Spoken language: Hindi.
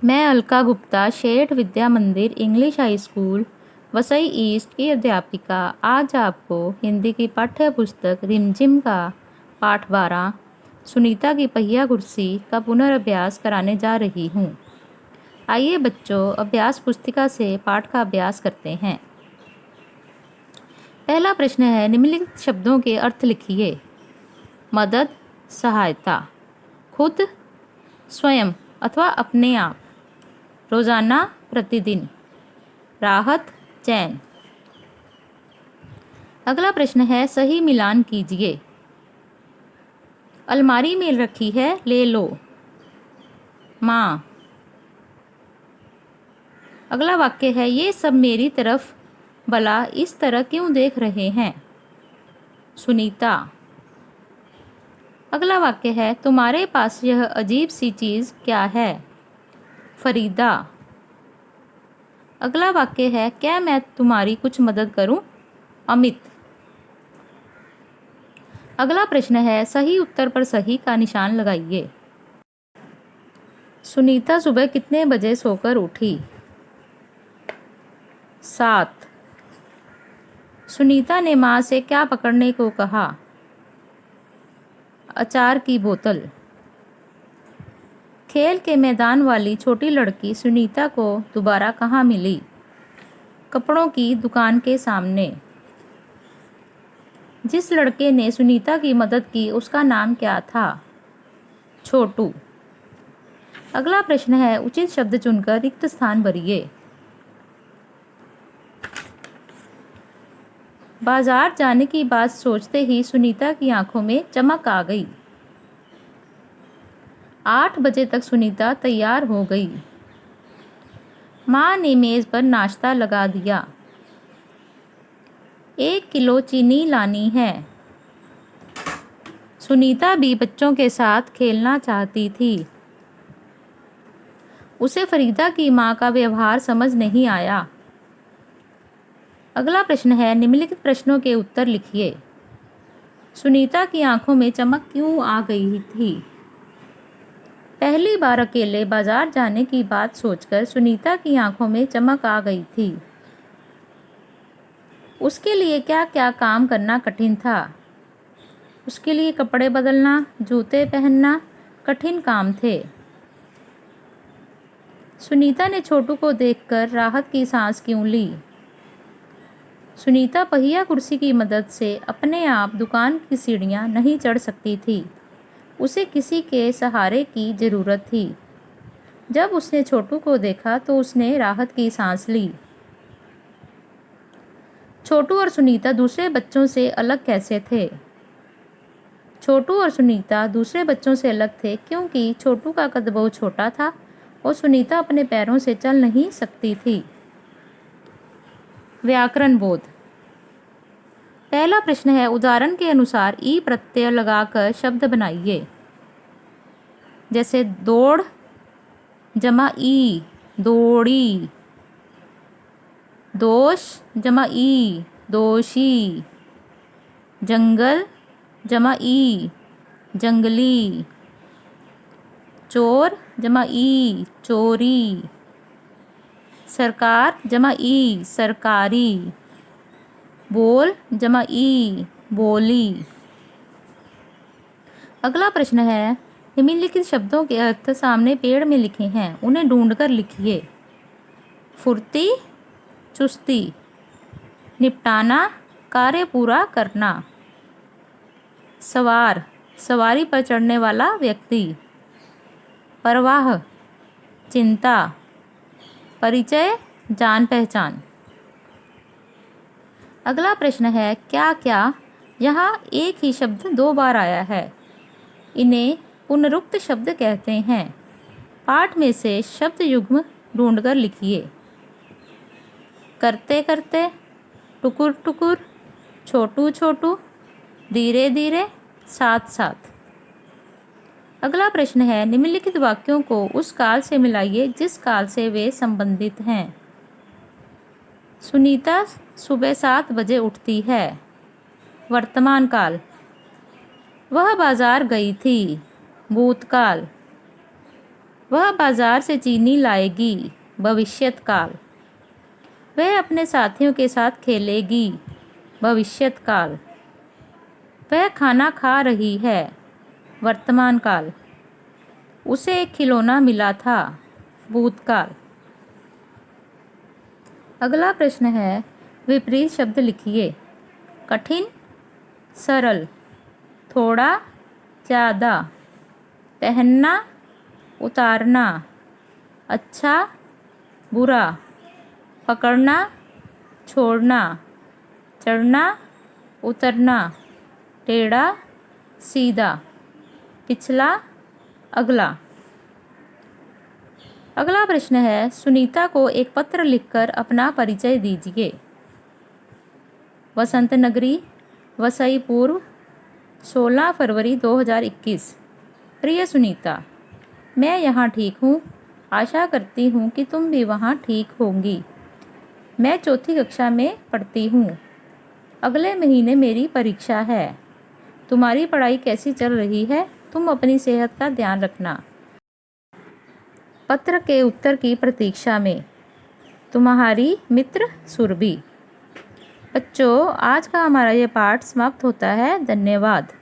मैं अलका गुप्ता शेठ विद्या मंदिर English high school Vasai east की अध्यापिका आज आपको हिंदी की पाठ्य पुस्तक रिमझिम का पाठ 12 सुनीता की पहिया कुर्सी का पुनर्अभ्यास कराने जा रही हूँ। आइए बच्चों, अभ्यास पुस्तिका से पाठ का अभ्यास करते हैं। पहला प्रश्न है, निम्नलिखित शब्दों के अर्थ लिखिए। मदद, सहायता, खुद, स्वयं अथवा अपने आप, रोजाना, प्रतिदिन, राहत, चैन। अगला प्रश्न है, सही मिलान कीजिए। अलमारी में रखी है, ले लो, माँ। अगला वाक्य है, ये सब मेरी तरफ भला इस तरह क्यों देख रहे हैं, सुनीता। अगला वाक्य है, तुम्हारे पास यह अजीब सी चीज़ क्या है, फरीदा। अगला वाक्य है, क्या मैं तुम्हारी कुछ मदद करूं, अमित। अगला प्रश्न है, सही उत्तर पर सही का निशान लगाइए। सुनीता सुबह कितने बजे सोकर उठी, 7। सुनीता ने माँ से क्या पकड़ने को कहा, अचार की बोतल। खेल के मैदान वाली छोटी लड़की सुनीता को दोबारा कहाँ मिली, कपड़ों की दुकान के सामने। जिस लड़के ने सुनीता की मदद की उसका नाम क्या था, छोटू। अगला प्रश्न है, उचित शब्द चुनकर रिक्त स्थान भरिए। बाजार जाने की बात सोचते ही सुनीता की आंखों में चमक आ गई। 8 बजे तक सुनीता तैयार हो गई। माँ ने मेज पर नाश्ता लगा दिया। 1 किलो चीनी लानी है। सुनीता भी बच्चों के साथ खेलना चाहती थी। उसे फरीदा की माँ का व्यवहार समझ नहीं आया। अगला प्रश्न है, निम्नलिखित प्रश्नों के उत्तर लिखिए। सुनीता की आंखों में चमक क्यों आ गई थी, पहली बार अकेले बाजार जाने की बात सोचकर सुनीता की आंखों में चमक आ गई थी। उसके लिए क्या क्या काम करना कठिन था, उसके लिए कपड़े बदलना, जूते पहनना कठिन काम थे। सुनीता ने छोटू को देखकर राहत की सांस क्यों ली, सुनीता पहिया कुर्सी की मदद से अपने आप दुकान की सीढ़ियां नहीं चढ़ सकती थी, उसे किसी के सहारे की ज़रूरत थी। जब उसने छोटू को देखा तो उसने राहत की सांस ली। छोटू और सुनीता दूसरे बच्चों से अलग कैसे थे, छोटू और सुनीता दूसरे बच्चों से अलग थे क्योंकि छोटू का कद बहुत छोटा था और सुनीता अपने पैरों से चल नहीं सकती थी। व्याकरण बोध। पहला प्रश्न है, उदाहरण के अनुसार ई प्रत्यय लगाकर शब्द बनाइए। जैसे दौड़ जमा ई, दौड़ी। दोष जमा ई, दोषी। जंगल जमा ई, जंगली। चोर जमा ई, चोरी। सरकार जमा ई, सरकारी। बोल जमा ई, बोली। अगला प्रश्न है, निम्नलिखित शब्दों के अर्थ सामने पेड़ में लिखे हैं, उन्हें ढूंढकर लिखिए। फुर्ती, चुस्ती। निपटाना, कार्य पूरा करना। सवार, सवारी पर चढ़ने वाला व्यक्ति। परवाह, चिंता। परिचय, जान पहचान। अगला प्रश्न है, क्या क्या यहाँ एक ही शब्द 2 बार आया है, इन्हें पुनरुक्त शब्द कहते हैं। पाठ में से शब्द युग्म ढूंढकर लिखिए। करते करते, टुकुर टुकुर, छोटू छोटू, धीरे धीरे, साथ साथ। अगला प्रश्न है, निम्नलिखित वाक्यों को उस काल से मिलाइए जिस काल से वे संबंधित हैं। सुनीता सुबह 7 बजे उठती है, वर्तमान काल। वह बाजार गई थी, भूतकाल। वह बाजार से चीनी लाएगी। भविष्यत काल। वह अपने साथियों के साथ खेलेगी। भविष्यत काल। वह खाना खा रही है। वर्तमान काल। उसे एक खिलौना मिला था। भूतकाल। अगला प्रश्न है, विपरीत शब्द लिखिए। कठिन, सरल, थोड़ा, ज़्यादा, पहनना, उतारना, अच्छा, बुरा, पकड़ना, छोड़ना, चढ़ना, उतरना, टेढ़ा, सीधा, पिछला, अगला। अगला प्रश्न है, सुनीता को एक पत्र लिखकर अपना परिचय दीजिए। वसंत नगरी, वसई पूर्व, 16 फरवरी 2021। प्रिय सुनीता, मैं यहाँ ठीक हूँ। आशा करती हूँ कि तुम भी वहाँ ठीक होंगी। मैं चौथी कक्षा में पढ़ती हूँ। अगले महीने मेरी परीक्षा है। तुम्हारी पढ़ाई कैसी चल रही है? तुम अपनी सेहत का ध्यान रखना। पत्र के उत्तर की प्रतीक्षा में, तुम्हारी मित्र सुरभि। बच्चों, आज का हमारा ये पाठ समाप्त होता है। धन्यवाद।